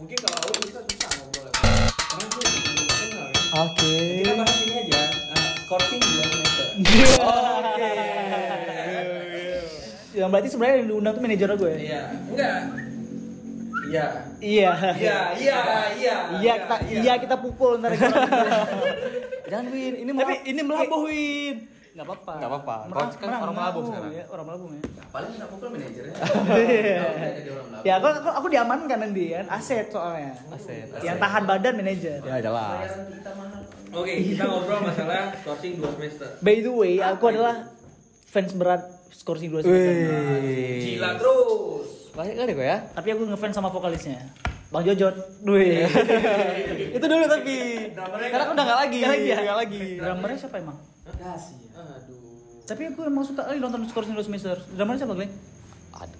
Mungkin kalau awal kita susah ngobrol. Karena gue kenal kan. Oke. Kita bahas ini aja. Courting 2 semester. Oke. Yang berarti sebenarnya yang diundang tuh manajer gue. Iya. Enggak. Iya. Iya. Iya. Kita pukul ntar. Jangan Win, ini melabuh Win. Enggak apa-apa. Enggak apa-apa. Kau kan orang Malabo sekarang. Ya, orang Malabo ya. Paling kita pukul manajernya. Ya, aku diamankan nanti kan, aset soalnya. Aset. Yang tahan badan manajer. Ya jelas. Bayaran kita mahal. Oke, kita ngobrol masalah courting 2 semester. By the way, aku adalah fans berat Scorsese 2 semester. Gila terus. Banyak kali kok ya. Tapi aku ngefans sama vokalisnya. Bang Jojot. Wih. Itu dulu tapi. Karena aku udah enggak lagi. Enggak lagi. Drummernya siapa emang? Kasih. Aduh. Tapi aku emang suka kali nonton Scorsese 2 semester. Drummernya siapa, Glenn?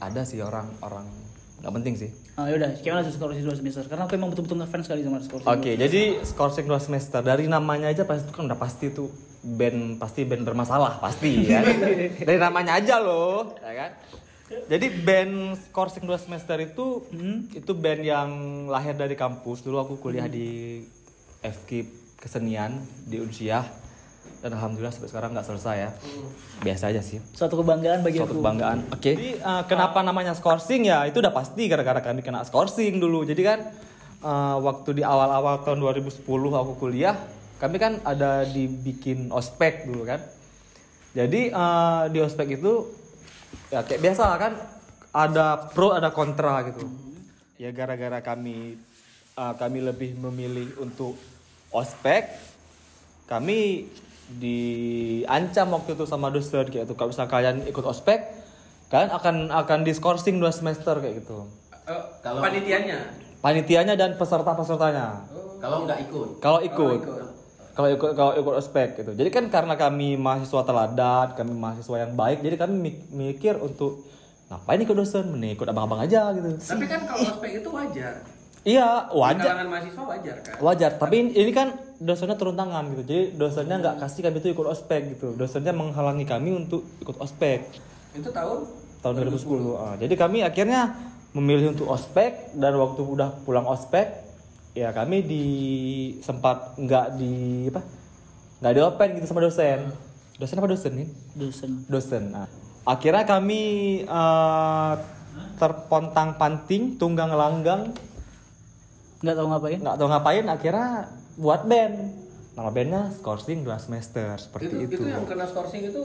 Ada sih orang nggak penting sih. Ah yaudah, gimana Scorsese 2 semester? Karena aku emang betul-betul ngefans sekali sama Scorsese. Oke, jadi Scorsese 2 semester dari namanya aja pasti itu kan udah pasti tuh band bermasalah pasti ya. Dari namanya aja loh, ya kan? Jadi band Scorsese 2 semester itu band yang lahir dari kampus. Dulu aku kuliah di FK Kesenian di Unsiah. Dan alhamdulillah sampai sekarang nggak selesai ya. Biasa aja sih. Suatu kebanggaan bagi Suatu aku. kebanggaan. Oke. Jadi kenapa namanya Scorsese ya? Itu udah pasti gara-gara kami kena Scorsese dulu. Jadi kan waktu di awal-awal tahun 2010 aku kuliah, kami kan ada dibikin ospek dulu kan. Jadi di ospek itu ya kayak biasa kan, ada pro ada kontra gitu. Ya gara-gara kami lebih memilih untuk ospek, kami diancam waktu itu sama dosen kayak gitu. Kalau misalnya kalian ikut ospek, kalian akan diskorsing 2 semester kayak gitu. Kalau panitianya dan pesertanya. kalau nggak ikut. Kalau ikut ospek gitu. Jadi kan karena kami mahasiswa teladan, kami mahasiswa yang baik, jadi kami mikir untuk ngapain ikut dosen, mending ikut abang-abang aja gitu. Tapi kan kalau ospek itu wajar. Iya, Di wajar. kalangan mahasiswa wajar kan. Wajar, tapi ini kan dosennya turun tangan gitu. Jadi dosennya nggak kasih kami itu ikut ospek gitu. Dosennya menghalangi kami untuk ikut ospek. Itu tahun 2010. Jadi kami akhirnya memilih untuk ospek, dan waktu udah pulang ospek, ya kami sempat nggak di open gitu sama dosen. Dosen apa dosen nih? Dosen. Nah, akhirnya kami terpontang-panting, tunggang langgang, nggak tahu ngapain akhirnya buat band. Nama bandnya Scorsese 2 semester seperti itu. Itu yang kena Scorsese itu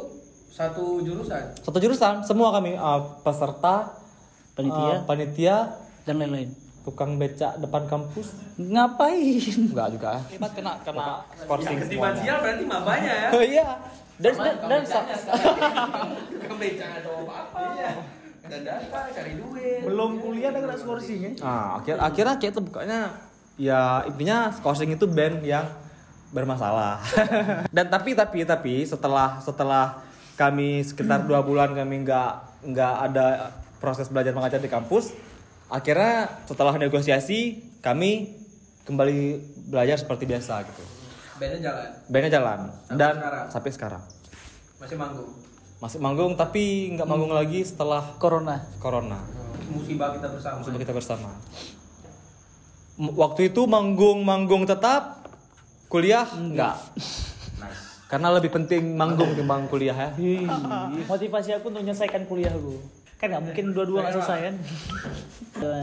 satu jurusan Semua kami peserta, panitia dan lain-lain. tukang becak depan kampus. Ngapain? Enggak juga. Hebat kena Scorsese ketiban semuanya. sial berarti mabanya ya. Oh iya. Dan Tukang becak atau apa? Dan data cari duit. Belum kuliah udah kena Scorsese. Akhirnya kayak itu bukanya ya intinya Scorsese itu band yang bermasalah. Dan tapi setelah kami sekitar 2 bulan kami nggak ada proses belajar mengajar di kampus, akhirnya setelah negosiasi kami kembali belajar seperti biasa gitu. Bandnya jalan sampai sekarang masih manggung tapi nggak manggung lagi setelah corona. Musibah kita bersama. Waktu itu manggung tetap, kuliah enggak. Nice. Karena lebih penting manggung ketimbang kuliah ya. Motivasi aku untuk menyelesaikan kuliahku. Kan nggak mungkin dua-dua nggak selesai kan?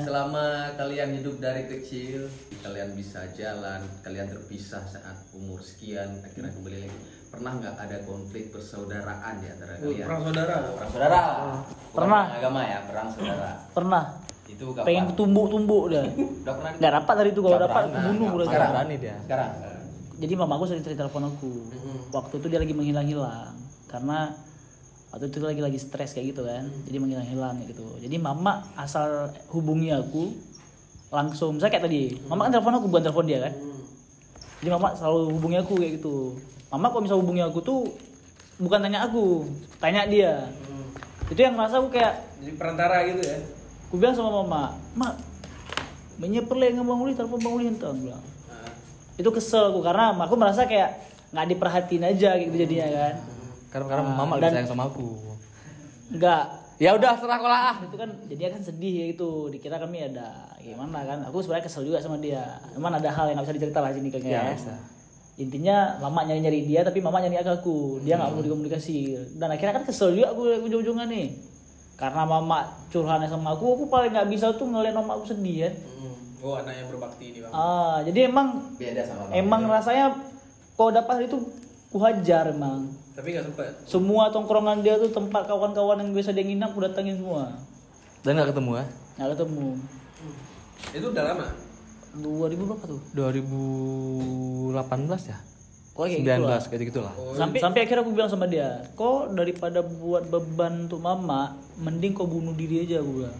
Selama kalian hidup dari kecil, kalian bisa jalan, kalian terpisah saat umur sekian, akhirnya kembali lagi. Pernah nggak ada konflik persaudaraan di antara kalian? Perang saudara. Pernah. Agama ya, perang saudara. Pernah. Itu kapan? Pengen tumbuk dah. Udah pernah? Nggak dapat dari itu, kalau dapat bunuh udah. Sekarang berani dia. Sekarang. Jadi mamaku sering cerita telepon aku. Waktu itu dia lagi menghilang-hilang karena waktu itu lagi stres kayak gitu kan. Jadi menghilang-hilang kayak gitu. Jadi mama asal hubungi aku langsung, misalnya kayak tadi, mama kan telepon aku bukan telepon dia kan. Jadi mama selalu hubungi aku kayak gitu. Mama kalau misal hubungi aku tuh bukan tanya aku, tanya dia. Itu yang merasa aku kayak Jadi perantara gitu ya. aku bilang sama mama, "Mak, menyeperle nggak Bang Uli, telepon Bang Uli entah," aku bilang. Itu kesel aku karena aku merasa kayak nggak diperhatiin aja gitu jadinya kan. Karena mama lebih sayang sama aku. Enggak, Ya udah serah kau lah. Itu kan jadinya kan sedih ya itu. Dikira kami ada gimana kan. Aku sebenarnya kesel juga sama dia. Cuman ada hal yang enggak bisa dicerita lah sini kan ya. Intinya mama nyari-nyari dia tapi mama nyari aku. Dia enggak mau dikomunikasi. Dan akhirnya kan kesel juga aku ujung-ujungnya nih. Karena mama curhatnya sama aku paling enggak bisa tuh ngeliat mama aku sedih kan. Oh, anak yang berbakti ini, Bang. Jadi emang Beda sama emang rasanya kau dapat itu kuhajar emang. Tapi enggak sempat. Semua tongkrongan dia tuh tempat kawan-kawan yang biasa dia nginap aku datangin semua. Dan nggak ketemu ya? Nggak ketemu. Itu udah lama. 2000 berapa tuh? 2018 ya? Oh, kayak gitu lah. 19 kayak gitulah. Sampai akhirnya aku bilang sama dia, kok daripada buat beban untuk mama, mending kau bunuh diri aja, aku bilang.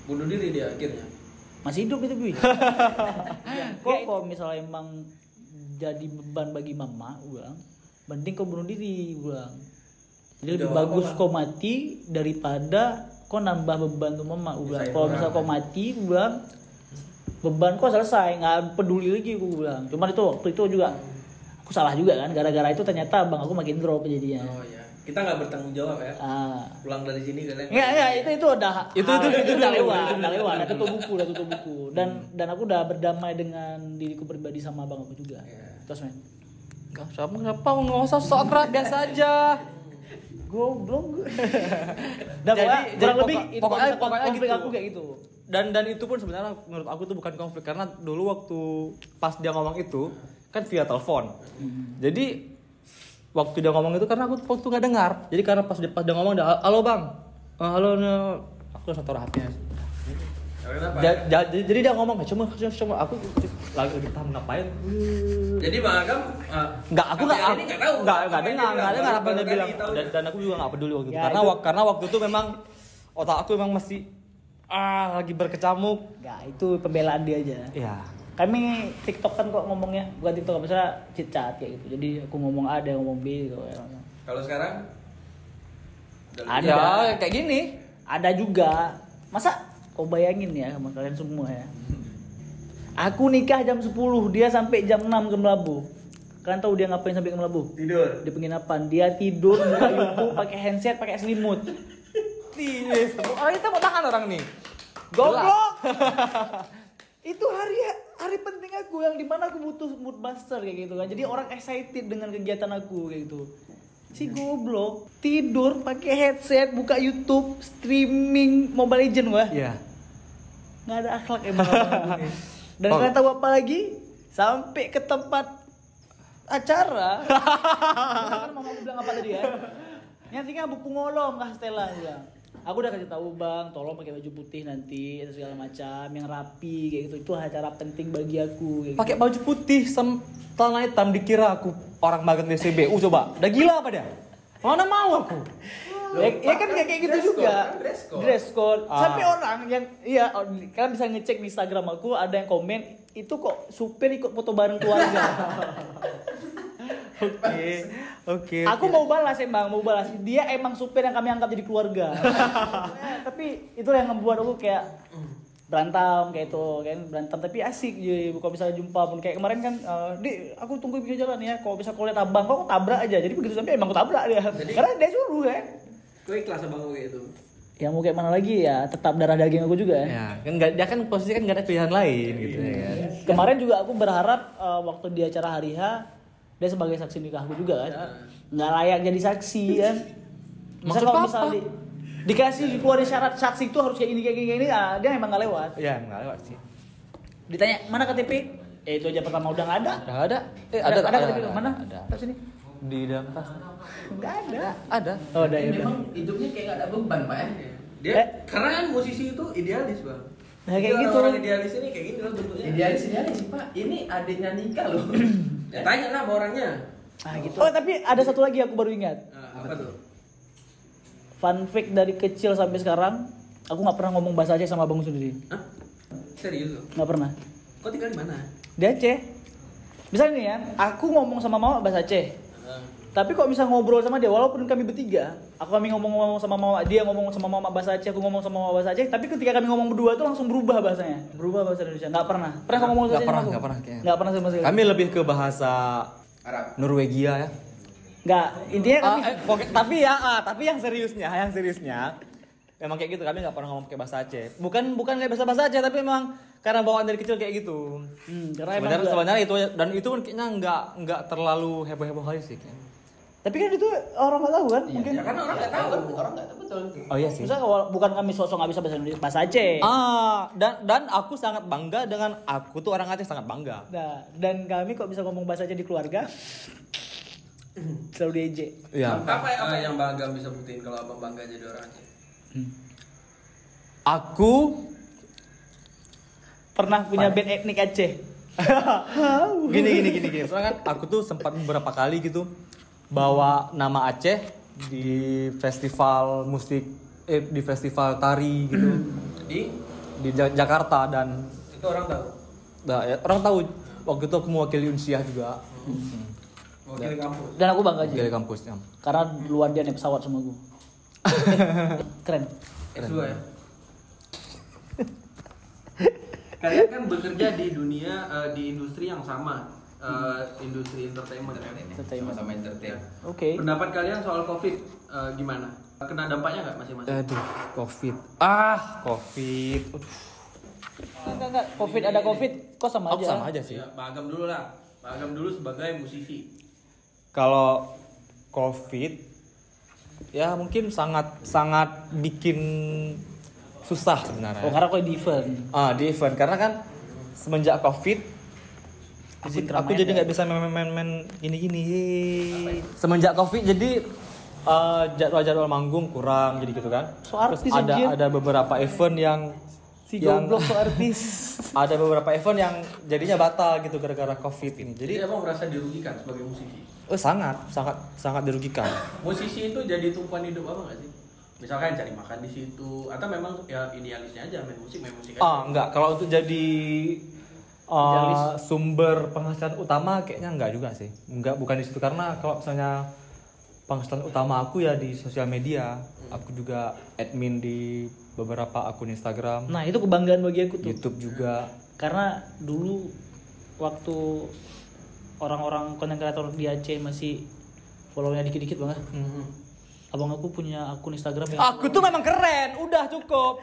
Bunuh diri dia akhirnya. Masih hidup itu, Bi. Kok misalnya emang jadi beban bagi mama, aku bilang, mending kau bunuh diri, aku bilang. Jadi lebih bagus kau mati daripada kau nambah beban untuk mama, aku bilang. Kalau misal kau mati, aku bilang, beban kau selesai, nggak peduli lagi, aku bilang. Cuman itu waktu itu juga aku salah juga kan, gara-gara itu ternyata bang aku makin drop jadinya. Oh iya. Kita nggak bertanggung jawab ya. Pulang dari sini kalian. Enggak, itu udah itu udah lewat, udah tutup buku. Dan aku udah berdamai dengan diriku pribadi sama abang aku juga. Terus men. Kenapa nggak usah sok keras biasa aja. Goblok. Dan kurang lebih pokoknya konflik gitu. aku kayak gitu. Dan itu pun sebenarnya menurut aku tuh bukan konflik karena dulu waktu pas dia ngomong itu kan via telepon. Jadi waktu dia ngomong itu karena aku waktu nggak dengar. Jadi karena pas dia ngomong dia halo bang, halo aku langsung taruh HP-nya. Jadi dia ngomong cuma aku lagi tahu ngapain. Jadi Bang Agam nggak tahu. Nggak dengar apa dia bilang. Dan aku juga nggak peduli waktu itu. Karena waktu itu memang otak aku memang masih lagi berkecamuk. Enggak, itu pembelaan dia aja. Iya. Kami TikTok kan kok ngomongnya, bukan TikTok, misalnya chit-chat kayak gitu. Jadi aku ngomong A, dia ngomong B gitu. Kalau sekarang ada kayak gini. Ada juga. Masa kau bayangin ya sama kalian semua ya. Aku nikah jam 10, dia sampai jam 6 ke Melabu. Kalian tahu dia ngapain sampai ke Melabu? tidur Di penginapan. Dia tidur buka YouTube, pakai handset, pakai selimut. Orang kita mau tahan orang nih. Goblok. Itu hari penting aku yang dimana aku butuh mood buster kayak gitu kan. Jadi orang excited dengan kegiatan aku kayak gitu. Si goblok tidur pakai headset, buka YouTube, streaming Mobile Legends wah. Iya. Nggak ada akhlak emang abang ini. Dan kalian tahu apa lagi? Sampai ke tempat acara. Kan mama aku bilang apa tadi ya? Nyantinya buku ngolong kah Stella bilang. Aku udah kasih tahu bang, tolong pakai baju putih nanti itu segala macam yang rapi kayak gitu. Itu acara penting bagi aku. Pakai baju putih celana hitam dikira aku orang banget di CBU coba. Udah gila apa dia? Mana mau aku? Ya kan kayak gitu juga. Dress code. Sampai orang yang kalian bisa ngecek di Instagram aku ada yang komen itu kok supir ikut foto bareng keluarga. Oke. Aku mau balas emang, dia emang supir yang kami anggap jadi keluarga. Tapi itu yang membuat aku kayak berantem kayak itu kan, berantem tapi asik jadi kalau bisa jumpa pun kayak kemarin kan, Dik, aku tunggu di jalan ya, kalau bisa kau lihat abang kau tabrak aja. Jadi begitu sampai emang aku tabrak dia. Karena dia suruh kan. Kau ikhlas abang gue itu. Ya mau kayak mana lagi ya, tetap darah daging aku juga. Ya, kan dia kan posisi kan enggak ada pilihan lain gitu ya. Kemarin juga aku berharap waktu di acara hari H dia sebagai saksi nikahku juga kan. Nggak layak jadi saksi kan. Misal kalau misalnya dikasih dikeluarin syarat saksi itu harus kayak gini, dia emang nggak lewat. Iya, nggak lewat sih. Ditanya mana KTP? Itu aja pertama udah nggak ada. Udah ada. Ada KTP mana? Ada. Tas sini. Di dalam tas. Nggak ada. Ada. Oh, ada ya. Memang hidupnya kayak gak ada beban Pak ya. Dia karena kan musisi itu idealis Bang. Nah kayak gitu. Orang idealis ini kayak gini loh bentuknya. Idealis sih Pak. Ini adiknya nikah loh. Ya tanya lah sama orangnya. Gitu. Oh tapi ada satu lagi aku baru ingat. Apa tuh? Fun fact dari kecil sampai sekarang, aku nggak pernah ngomong bahasa Aceh sama abang sendiri. Hah? Serius loh? Nggak pernah. Kau tinggal di mana? Di Aceh. Misalnya nih ya, aku ngomong sama mama bahasa Aceh. Tapi kok bisa ngobrol sama dia, walaupun kami bertiga, kami ngomong sama mama, dia ngomong sama mama bahasa Aceh, aku ngomong sama mama bahasa Aceh, tapi ketika kami ngomong berdua itu langsung berubah bahasanya, berubah bahasa Indonesia. Nggak pernah. Pernah ngomong bahasa Aceh? Nggak pernah kayaknya. Nggak pernah sama sekali. Kami lebih ke bahasa Arab. Norwegia ya. Nggak, intinya kami Tapi yang seriusnya memang kayak gitu, kami nggak pernah ngomong pakai bahasa Aceh. Bukan kayak bahasa Aceh, tapi memang karena bawaan dari kecil kayak gitu. karena Sebenarnya itu, dan itu kayaknya nggak terlalu heboh kali sih kayaknya. tapi kan itu orang nggak tahu kan mungkin. Ya kan orang nggak tahu. Orang nggak tahu betul. Oh iya sih. Misal bukan kami sosok nggak bisa bahasa Indonesia, bahasa Aceh. Dan aku sangat bangga dengan aku tuh orang Aceh, sangat bangga. Nah, dan kami kok bisa ngomong bahasa Aceh di keluarga selalu diejek. Iya. Apa yang bangga bisa buktiin kalau abang bangga jadi orang Aceh? Aku Pernah punya band etnik Aceh. gini. Soalnya kan aku tuh sempat beberapa kali gitu bawa nama Aceh di festival musik, di festival tari gitu di Jakarta, dan Itu orang tahu. orang tahu waktu itu aku mewakili Unsiah juga. Wakil kampus. Dan aku bangga aja. Mewakili kampusnya. Karena duluan dia naik pesawat sama gue. Keren. S2 ya. Kalian kan bekerja di dunia di industri yang sama, industri entertainment. Sama-sama entertain. Oke. Pendapat kalian soal COVID gimana? Kena dampaknya nggak masing-masing? Aduh, COVID. COVID. Enggak. Covid kok sama Aku aja. sama aja sih. Ya, Pak Agam dulu lah. Pak Agam dulu sebagai musisi. Kalau COVID ya mungkin sangat bikin susah sebenarnya. Oh, karena kok di event. Di event, karena kan semenjak COVID aku jadi nggak bisa main gini. Semenjak COVID jadi jadwal manggung kurang jadi gitu kan. So artis Terus ada beberapa event yang goblok so artis. ada beberapa event yang jadinya batal gitu gara-gara COVID ini. Jadi Jadi abang merasa dirugikan sebagai musisi. sangat dirugikan. Musisi itu jadi tumpuan hidup apa nggak sih? Misalkan cari makan di situ, atau memang ya idealisnya aja main musik aja. Enggak, kalau untuk jadi sumber penghasilan utama kayaknya enggak juga sih. Bukan di situ, karena kalau misalnya penghasilan utama aku ya di sosial media. Aku juga admin di beberapa akun Instagram, Nah, itu kebanggaan bagi aku tuh. YouTube juga. Karena dulu waktu orang-orang konten kreator di Aceh masih follow-nya dikit-dikit banget. Abang aku punya akun Instagram yang Aku tuh memang keren, udah cukup.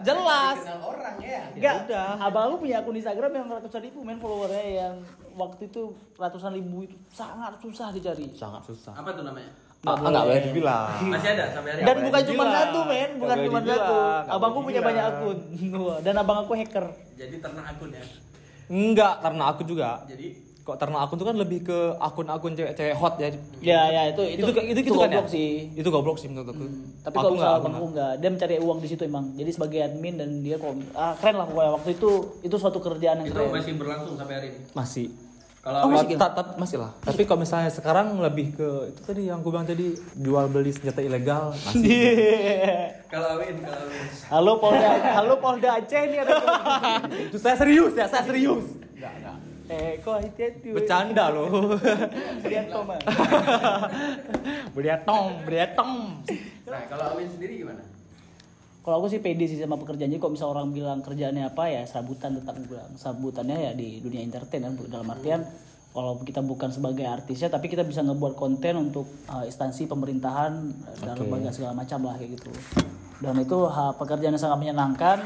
Jelas. Kenal orang ya. enggak, udah. abang aku punya akun Instagram yang ratusan ribu followernya, yang waktu itu ratusan ribu itu sangat susah dicari. Sangat susah. Apa tuh namanya? Enggak boleh dibilang. Masih ada sampai hari Dan ini? bukan cuma dibilang. satu, bukan Nggak boleh cuma dibilang. satu. Nggak Abangku boleh punya banyak dibilang. akun. Dan abang aku hacker. Jadi ternak akun ya. Enggak, karena aku juga. Jadi Kok ternak akun tuh kan lebih ke akun-akun cewek-cewek hot ya. Ya, itu Itu kan ya? goblok sih. Itu goblok sih menurut aku. Tapi kalau misalnya abangku enggak, dia mencari uang di situ emang. Jadi sebagai admin, dan dia keren lah pokoknya waktu itu suatu kerjaan yang itu keren. masih berlangsung sampai hari ini. Masih. Kalau Masih lah. Tapi kalau misalnya sekarang lebih ke itu tadi yang aku bilang tadi, jual beli senjata ilegal masih. kalau Awin. Halo Polda Aceh nih ada. Itu saya serius. Enggak. Kok hati-hati. Bercanda loh. Lihat Toma. Beriatong. Nah, kalau Awin sendiri gimana? Kalau aku sih pede sih sama pekerjaannya. Kalau misal orang bilang kerjaannya apa ya serabutan, tetap aku bilang serabutannya ya di dunia entertain kan, dalam artian kalau kita bukan sebagai artisnya, tapi kita bisa ngebuat konten untuk instansi pemerintahan dan lembaga segala macam lah kayak gitu. Dan itu pekerjaan yang sangat menyenangkan,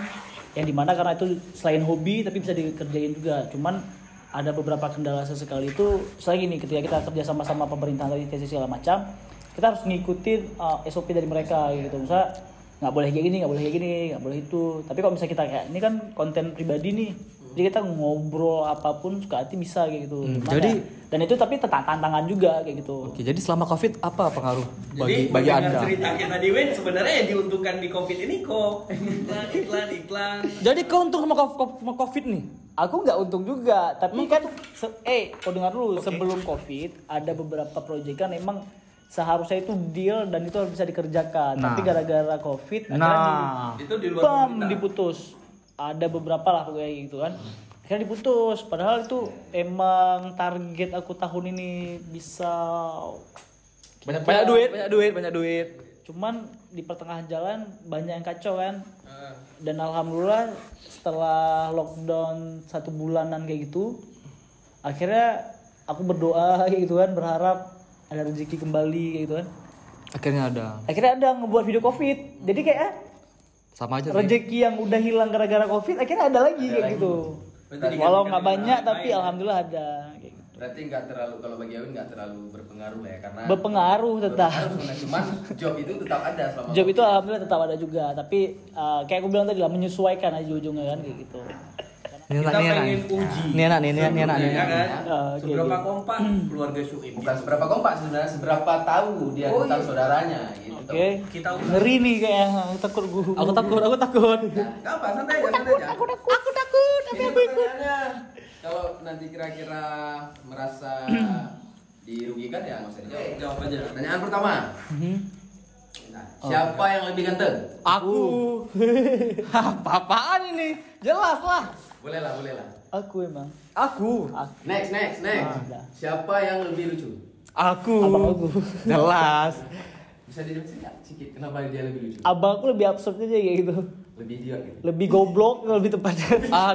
yang dimana karena itu selain hobi tapi bisa dikerjain juga. Cuman ada beberapa kendala sesekali itu, misalnya gini, ketika kita kerja sama-sama pemerintahan tadi segala macam, kita harus ngikutin SOP dari mereka gitu. Misalnya nggak boleh kayak gini, nggak boleh itu. Tapi kalau misalnya kita kayak ini kan konten pribadi nih, jadi kita ngobrol apapun suka hati bisa kayak gitu. Dan itu tapi tantangan juga kayak gitu. Oke, jadi selama COVID apa pengaruh Jadi bagi Anda? ceritanya tadi Win sebenarnya yang diuntungkan di COVID ini kok iklan. Jadi kau untung sama COVID nih? Aku nggak untung juga, tapi kan kau dengar dulu, sebelum COVID ada beberapa proyekan emang seharusnya itu deal dan itu harus bisa dikerjakan. Tapi gara-gara COVID akhirnya Itu di luar pemerintah. diputus. Ada beberapa lah pokoknya gitu kan. Akhirnya diputus. Padahal itu emang target aku tahun ini bisa Banyak duit. Cuman di pertengahan jalan banyak yang kacau kan. Dan alhamdulillah setelah lockdown 1 bulanan kayak gitu, akhirnya aku berdoa kayak gitu kan, berharap ada rezeki kembali kayak gitu kan. Akhirnya ada Ngebuat video covid, jadi kayak sama aja sih. rezeki yang udah hilang gara-gara covid akhirnya ada lagi kayak gitu. Berarti Walau digantikan nggak dengan banyak orang tapi lain. alhamdulillah ada kayak gitu. Berarti nggak terlalu, kalau bagi Awin nggak terlalu berpengaruh lah ya, karena Berpengaruh tetap. sebenarnya, cuman job itu tetap ada selama Job itu alhamdulillah tetap ada juga, tapi kayak aku bilang tadi lah, menyesuaikan aja ujungnya kan kayak gitu. Kita pengen uji. Nih anak. Ya kan? Oke, Seberapa oke. kompak keluarga Syuib. bukan seberapa kompak sebenarnya, seberapa tahu dia Oh, tentang iya. saudaranya gitu. Oke. Kita uji. Ngeri nih kayak takut gue. Aku takut. Nggak apa, santai aja. Aku takut. Ini pertanyaannya, kalau nanti kira-kira merasa dirugikan ya nggak usah dijawab. Jawab aja. Pertanyaan pertama. Nah, siapa yang lebih ganteng? Aku. Apa-apaan ini? Jelas lah. Boleh lah. Aku emang. Aku. Next. Ada. Siapa yang lebih lucu? Aku. Abang aku. Jelas. Bisa dijelasin nggak sedikit kenapa dia lebih lucu? Abang aku lebih absurd aja kayak gitu. Lebih idiot gitu. Lebih goblok lebih tepatnya.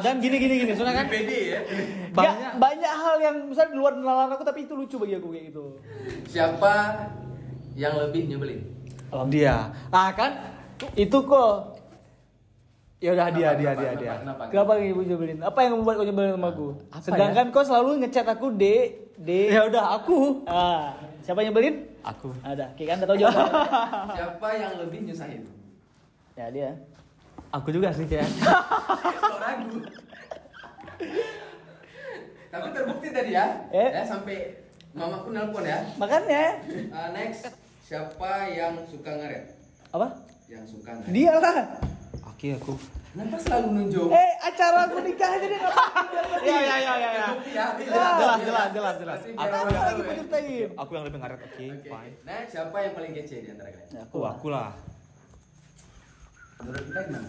Dan gini. Soalnya kan PD ya. banyak hal yang misalnya di luar nalar aku tapi itu lucu bagi aku kayak gitu. Siapa yang lebih nyebelin? dia. Kan Itu kok. ya udah dia. Kenapa? Kenapa ibu nyebelin? Apa yang membuat kau nyebelin sama aku? Apa Sedangkan kau selalu ngechat aku D. Ya udah aku. Siapa yang nyebelin? Aku. Ada. Kayak kan udah tahu jawabannya. Siapa yang lebih nyusahin? Ya dia. Aku juga sih kayak. Kok ragu? Tapi terbukti tadi ya. Ya sampai mamaku nelpon ya. Makanya. Next, siapa yang suka ngaret? Apa? Yang suka ngaret. Dia lah. Aku. Kenapa selalu nunjuk? Acara aku nikah aja dia ngapain? Ya. Bukti ya. Jelas. Berarti Aku biar orang lagi tahu ya. ceritain. Aku yang lebih ngaret. Oke, Oke. fine. Next, siapa yang paling kece di antara kalian? Aku lah. Menurut kita gimana?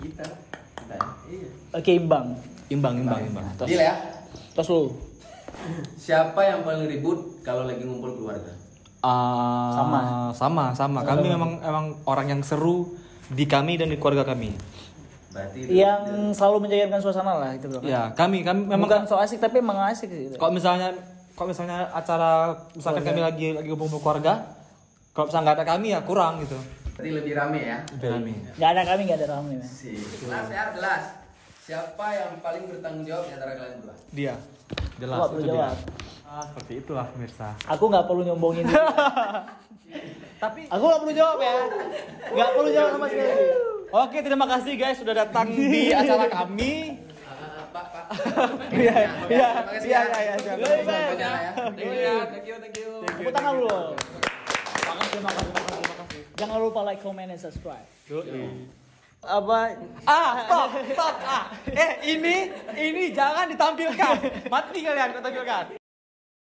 Kita ya. Iya. Oke, imbang. Imbang. Deal ya. Terus lu. Siapa yang paling ribut kalau lagi ngumpul keluarga? Sama. Kami memang orang yang seru di kami dan di keluarga kami. Berarti Yang selalu menjaga suasana lah itu bro. Ya, kami memang Bukan so asik tapi emang asik sih. Kalau misalnya acara misalkan kami lagi kumpul keluarga, kalau misalnya nggak ada kami ya kurang gitu. berarti lebih rame ya. Lebih rame. Enggak ada kami, enggak ada rame. Jelas ya, jelas. Siapa yang paling bertanggung jawab di antara kalian berdua? Dia. Jelas. Aku nggak perlu itu dia. jawab. Seperti itulah pemirsa. Aku nggak perlu nyombongin dia. Tapi Aku nggak perlu jawab ya. Nggak perlu jawab sama sekali. oke, terima kasih guys sudah datang di acara kami. Pak. Iya. Terima kasih ya. Siap. Thank you. Tepuk tangan dulu. Makasih. Jangan lupa like, comment, and subscribe. Apa? Stop. Ini jangan ditampilkan. Mati kalian kau tampilkan.